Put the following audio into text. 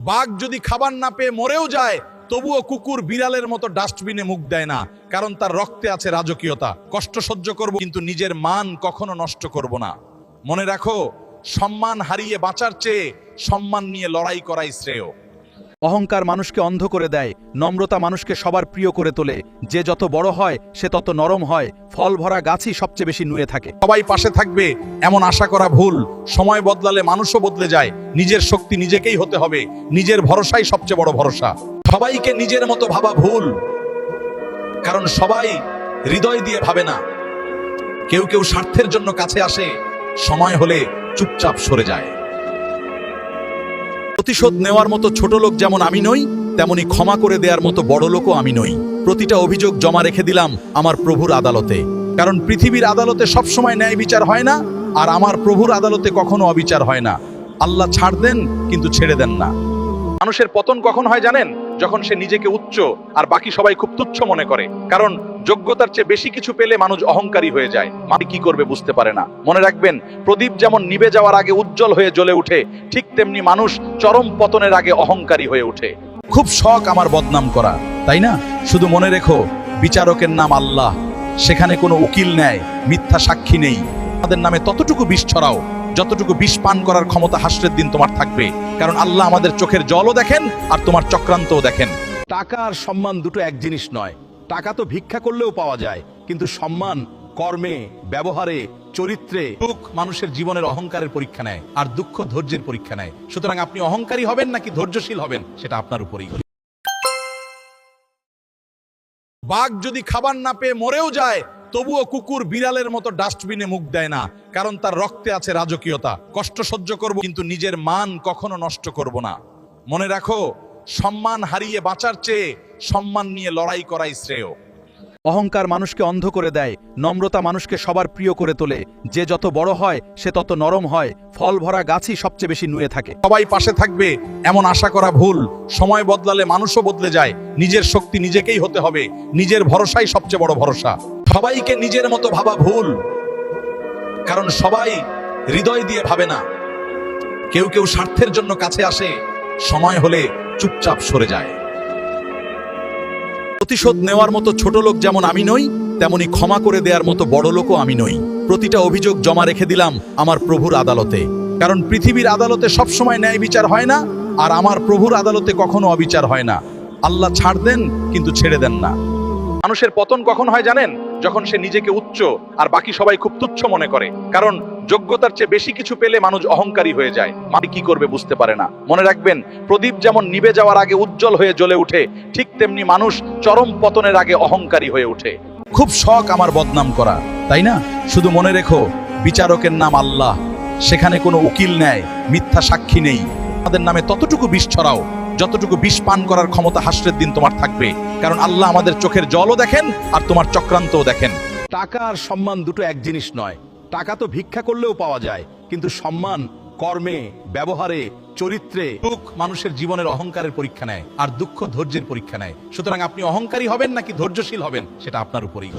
বাঘ যদি খাবার না পেয়ে মরেও যায় তবুও কুকুর বিড়ালের মতো ডাস্টবিনে মুখ দেয় না, কারণ তার রক্তে আছে রাজকীয়তা। কষ্ট সহ্য করব কিন্তু নিজের মান কখনো নষ্ট করব না। মনে রাখো, সম্মান হারিয়ে বাঁচার চেয়ে সম্মান নিয়ে লড়াই করাই শ্রেয়। অহংকার মানুষকে অন্ধ করে দেয়, নম্রতা মানুষকে সবার প্রিয় করে তোলে। যে যত বড় হয় সে তত নরম হয়, ফল ভরা গাছই সবচেয়ে বেশি নুয়ে থাকে। সবাই পাশে থাকবে এমন আশা করা ভুল। সময় বদলালে মানুষও বদলে যায়। নিজের শক্তি নিজেকেই হতে হবে, নিজের ভরসাই সবচেয়ে বড় ভরসা। সবাইকে নিজের মতো ভাবা ভুল, কারণ সবাই হৃদয় দিয়ে ভাবে না। কেউ কেউ স্বার্থের জন্য কাছে আসে, সময় হলে চুপচাপ সরে যায়। প্রতিশোধ নেওয়ার মতো ছোট লোক যেমন আমি নই, তেমনি ক্ষমা করে দেওয়ার মতো বড় লোকও আমি নই। প্রতিটা অভিযোগ জমা রেখে দিলাম আমার প্রভুর আদালতে, কারণ পৃথিবীর আদালতে সবসময় ন্যায় বিচার হয় না, আর আমার প্রভুর আদালতে কখনো অবিচার হয় না। আল্লাহ ছাড় দেন কিন্তু ছেড়ে দেন না। মানুষের পতন কখন হয় জানেন? যখন সে নিজেকে উচ্চ আর বাকি সবাই খুব তুচ্ছ মনে করে। কারণ যোগ্যতার চেয়ে বেশি কিছু পেলে মানুষ অহংকারী হয়ে যায়। মানে কি করবে বুঝতে পারে না। মনে রাখবেন, প্রদীপ যেমন নিভে যাওয়ার আগে উজ্জ্বল হয়ে জ্বলে উঠে, ঠিক তেমনি মানুষ চরম পতনের আগে অহংকারী হয়ে ওঠে। খুব শখ আমার বদনাম করা, তাই না? শুধু মনে রেখো, বিচারকের নাম আল্লাহ। সেখানে কোনো উকিল নেয়, মিথ্যা সাক্ষী নেই। আমাদের নামে ততটুকু বিষ ছড়াও যতটুকু বিষ পান করার ক্ষমতা হাসরের দিন তোমার থাকবে, কারণ আল্লাহ আমাদের চোখের জলও দেখেন আর তোমার চক্রান্তও দেখেন। টাকা আর সম্মান দুটো এক জিনিস নয়। টাকা তো ভিক্ষা করলেও পাওয়া যায়, কিন্তু সম্মান কর্মে, ব্যবহারে, চরিত্রে। সুখ মানুষের জীবনের অহংকারের পরীক্ষা নেয়, আর দুঃখ ধৈর্যের পরীক্ষা নেয়। সুতরাং আপনি অহংকারী হবেন নাকি ধৈর্যশীল হবেন, সেটা আপনার উপরেই। বাঘ যদি খাবার না পেয়ে মরেও যায় তবুও কুকুর বিড়ালের মতো ডাস্টবিনে মুখ দেয় না, কারণ তার রক্তে আছে রাজকীয়তা। কষ্ট সহ্য করব কিন্তু নিজের মান কখনো নষ্ট করব না। মনে রাখো, সম্মান হারিয়ে বাঁচার চেয়ে সম্মান নিয়ে লড়াই করাই শ্রেয়। অহংকার মানুষকে অন্ধ করে দেয়, নম্রতা মানুষকে সবার প্রিয় করে তোলে। যে যত বড় হয় সে তত নরম হয়, ফল ভরা গাছই সবচেয়ে বেশি নুয়ে থাকে। সবাই পাশে থাকবে এমন আশা করা ভুল। সময় বদলালে মানুষও বদলে যায়। নিজের শক্তি নিজেকেই হতে হবে, নিজের ভরসাই সবচেয়ে বড় ভরসা। সবাইকে নিজের মতো ভাবা ভুল, কারণ সবাই হৃদয় দিয়ে ভাবে না। কেউ কেউ স্বার্থের জন্য কাছে আসে, সময় হলে চুপচাপ সরে যায়। প্রতিশোধ নেওয়ার মতো ছোট লোক যেমন আমি নই, তেমনি ক্ষমা করে দেওয়ার মতো বড় লোকও আমি নই। প্রতিটা অভিযোগ জমা রেখে দিলাম আমার প্রভুর আদালতে, কারণ পৃথিবীর আদালতে সবসময় ন্যায় বিচার হয় না, আর আমার প্রভুর আদালতে কখনো অবিচার হয় না। আল্লাহ ছাড় দেন কিন্তু ছেড়ে দেন না। মানুষের পতন কখন হয় জানেন? যখন সে নিজেকে উচ্চ আর বাকি সবাই খুব তুচ্ছ মনে করে। কারণ যোগ্যতার চেয়ে বেশি কিছু পেলে মানুষ অহংকারী হয়ে যায়। মানে কি করবে বুঝতে পারে না। মনে রাখবেন, প্রদীপ যেমন নিভে যাওয়ার আগে উজ্জ্বল হয়ে জ্বলে উঠে, ঠিক তেমনি মানুষ চরম পতনের আগে অহংকারী হয়ে ওঠে। খুব শখ আমার বদনাম করা, তাই না? শুধু মনে রেখো, বিচারকের নাম আল্লাহ। সেখানে কোনো উকিল নেয়, মিথ্যা সাক্ষী নেই। আমাদের নামে ততটুকু বিষ ছড়াও যতটুকু বিষ পান করার ক্ষমতা হাসরের দিন তোমার থাকবে, কারণ আল্লাহ আমাদের চোখের জলও দেখেন আর তোমার চক্রান্তও দেখেন। টাকা আর সম্মান দুটো এক জিনিস নয়। টাকা তো ভিক্ষা করলেও পাওয়া যায়, কিন্তু সম্মান কর্মে, ব্যবহারে, চরিত্রে। সুখ মানুষের জীবনের অহংকারের পরীক্ষা নেয়, আর দুঃখ ধৈর্যের পরীক্ষা নেয়। সুতরাং আপনি অহংকারী হবেন নাকি ধৈর্যশীল হবেন, সেটা আপনার উপরেই।